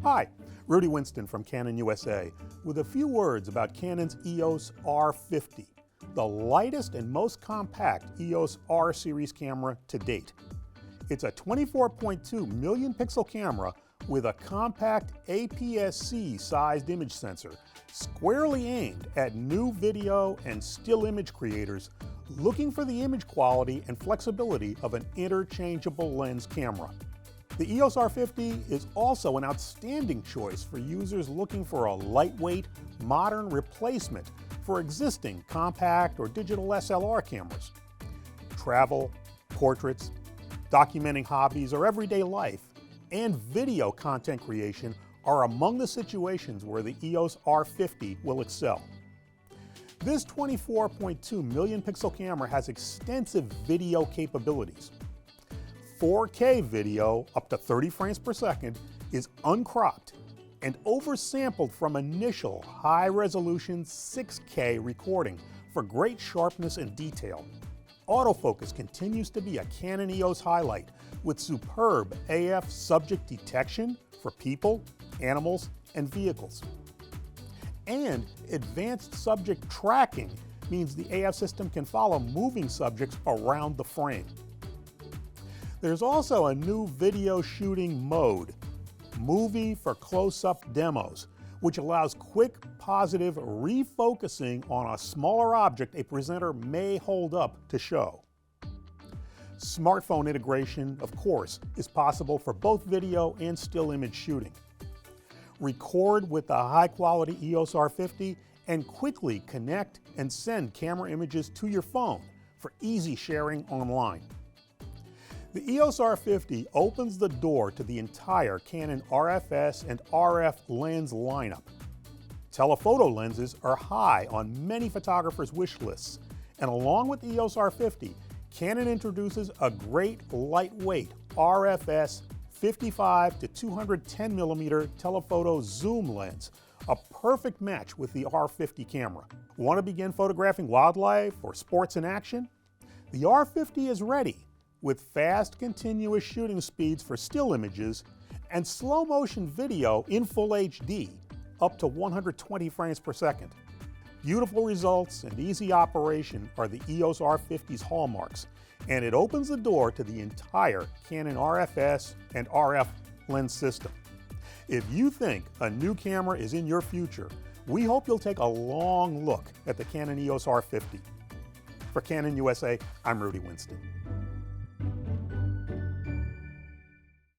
Hi, Rudy Winston from Canon USA with a few words about Canon's EOS R50, the lightest and most compact EOS R-series camera to date. It's a 24.2 million pixel camera with a compact APS-C sized image sensor squarely aimed at new video and still image creators looking for the image quality and flexibility of an interchangeable lens camera. The EOS R50 is also an outstanding choice for users looking for a lightweight, modern replacement for existing compact or digital SLR cameras. Travel, portraits, documenting hobbies or everyday life, and video content creation are among the situations where the EOS R50 will excel. This 24.2 million pixel camera has extensive video capabilities. 4K video up to 30 frames per second is uncropped and oversampled from initial high-resolution 6K recording for great sharpness and detail. Autofocus continues to be a Canon EOS highlight with superb AF subject detection for people, animals, and vehicles. And advanced subject tracking means the AF system can follow moving subjects around the frame. There's also a new video shooting mode, Movie for Close-Up Demos, which allows quick, positive refocusing on a smaller object a presenter may hold up to show. Smartphone integration, of course, is possible for both video and still image shooting. Record with the high-quality EOS R50 and quickly connect and send camera images to your phone for easy sharing online. The EOS R50 opens the door to the entire Canon RFS and RF lens lineup. Telephoto lenses are high on many photographers' wish lists, and along with the EOS R50, Canon introduces a great lightweight RFS 55 to 210 millimeter telephoto zoom lens, a perfect match with the R50 camera. Want to begin photographing wildlife or sports in action? The R50 is ready, with fast, continuous shooting speeds for still images and slow motion video in full HD, up to 120 frames per second. Beautiful results and easy operation are the EOS R50's hallmarks, and it opens the door to the entire Canon RFS and RF lens system. If you think a new camera is in your future, we hope you'll take a long look at the Canon EOS R50. For Canon USA, I'm Rudy Winston.